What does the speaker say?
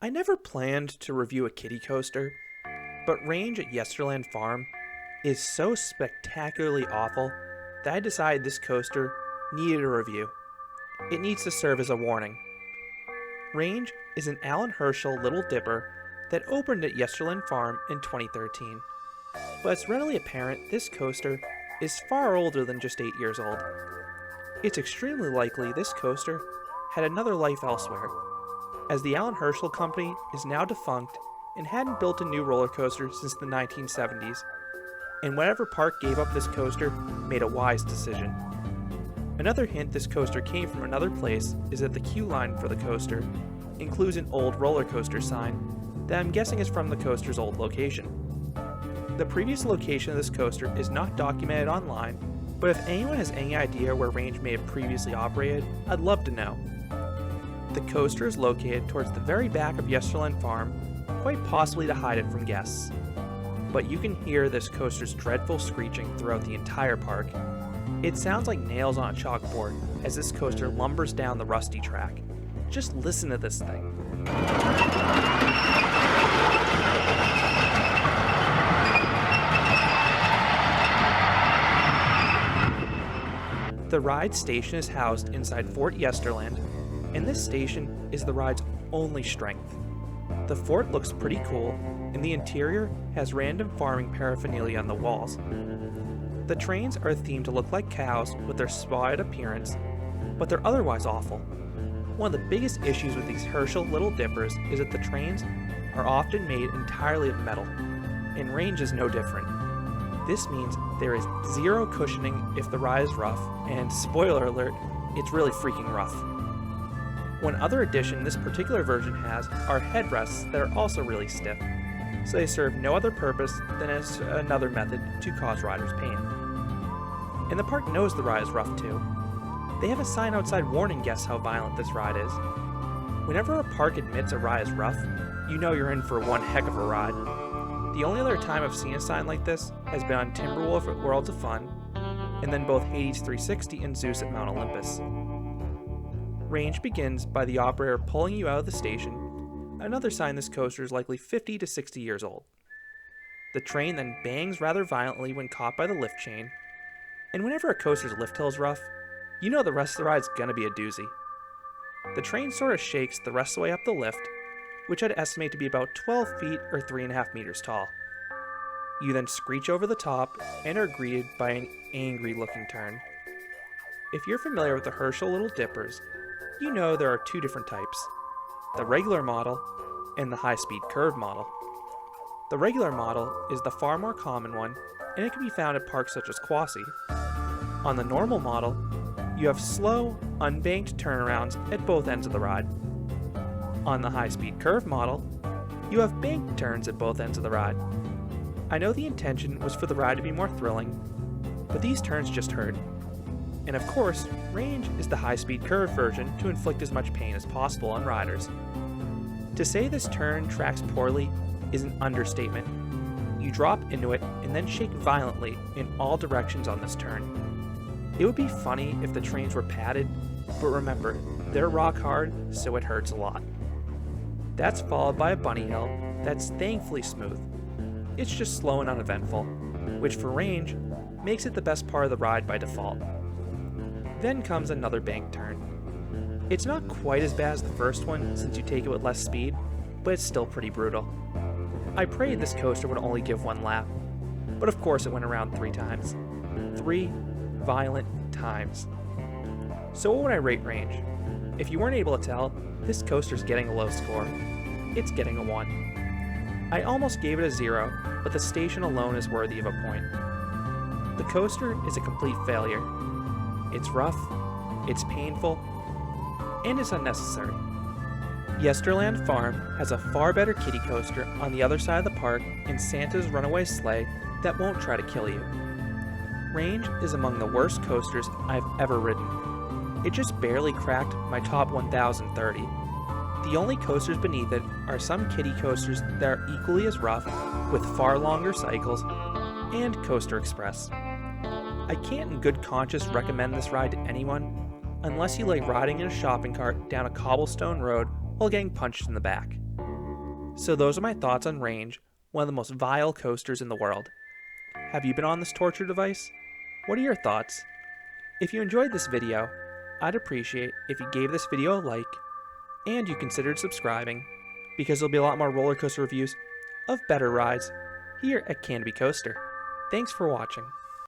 I never planned to review a kiddie coaster, but range at Yesterland Farm is so spectacularly awful that I decided this coaster needed a review. It needs to serve as a warning. Range is an Alan Herschell Little Dipper that opened at Yesterland Farm in 2013. But it's readily apparent this coaster is far older than just 8 years old. It's extremely likely this coaster had another life elsewhere, as the Alan Herschell Company is now defunct and hadn't built a new roller coaster since the 1970s, and whatever park gave up this coaster made a wise decision. Another hint this coaster came from another place is that the queue line for the coaster includes an old roller coaster sign that I'm guessing is from the coaster's old location. The previous location of this coaster is not documented online, but if anyone has any idea where Range may have previously operated, I'd love to know. The coaster is located towards the very back of Yesterland Farm, quite possibly to hide it from guests. But you can hear this coaster's dreadful screeching throughout the entire park. It sounds like nails on a chalkboard as this coaster lumbers down the rusty track. Just listen to this thing. The ride station is housed inside Fort Yesterland, and this station is the ride's only strength. The fort looks pretty cool, and the interior has random farming paraphernalia on the walls. The trains are themed to look like cows with their spotted appearance, but they're otherwise awful. One of the biggest issues with these Herschell Little Dippers is that the trains are often made entirely of metal, and Range is no different. This means there is zero cushioning if the ride is rough, and spoiler alert, it's really freaking rough. One other addition this particular version has are headrests that are also really stiff, so they serve no other purpose than as another method to cause riders pain. And the park knows the ride is rough too. They have a sign outside warning guests how violent this ride is. Whenever a park admits a ride is rough, you know you're in for one heck of a ride. The only other time I've seen a sign like this has been on Timberwolf at Worlds of Fun, and then both Hades 360 and Zeus at Mount Olympus. Range begins by the operator pulling you out of the station, another sign this coaster is likely 50 to 60 years old. The train then bangs rather violently when caught by the lift chain, and whenever a coaster's lift hill is rough, you know the rest of the ride's gonna be a doozy. The train sort of shakes the rest of the way up the lift, which I'd estimate to be about 12 feet or 3.5 meters tall. You then screech over the top and are greeted by an angry looking turn. If you're familiar with the Herschell Little Dippers, you know there are two different types, the regular model and the high-speed curve model. The regular model is the far more common one, and it can be found at parks such as Quasi. On the normal model, you have slow, unbanked turnarounds at both ends of the ride. On the high-speed curve model, you have banked turns at both ends of the ride. I know the intention was for the ride to be more thrilling, but these turns just hurt. And of course, Range is the high-speed curve version to inflict as much pain as possible on riders. To say this turn tracks poorly is an understatement. You drop into it and then shake violently in all directions on this turn. It would be funny if the trains were padded, but remember, they're rock hard, so it hurts a lot. That's followed by a bunny hill that's thankfully smooth. It's just slow and uneventful, which for Range makes it the best part of the ride by default. Then comes another bank turn. It's not quite as bad as the first one since you take it with less speed, but it's still pretty brutal. I prayed this coaster would only give one lap, but of course it went around 3 times. 3 violent times. So what would I rate Range? If you weren't able to tell, this coaster's getting a low score. It's getting a 1. I almost gave it a 0, but the station alone is worthy of a point. The coaster is a complete failure. It's rough, it's painful, and it's unnecessary. Yesterland Farm has a far better kiddie coaster on the other side of the park in Santa's Runaway Sleigh that won't try to kill you. Range is among the worst coasters I've ever ridden. It just barely cracked my top 1030. The only coasters beneath it are some kiddie coasters that are equally as rough, with far longer cycles, and Coaster Express. I can't in good conscience recommend this ride to anyone unless you like riding in a shopping cart down a cobblestone road while getting punched in the back. So those are my thoughts on Range, one of the most vile coasters in the world. Have you been on this torture device? What are your thoughts? If you enjoyed this video, I'd appreciate if you gave this video a like, and you considered subscribing, because there'll be a lot more roller coaster reviews of better rides here at Canton Coaster. Thanks for watching.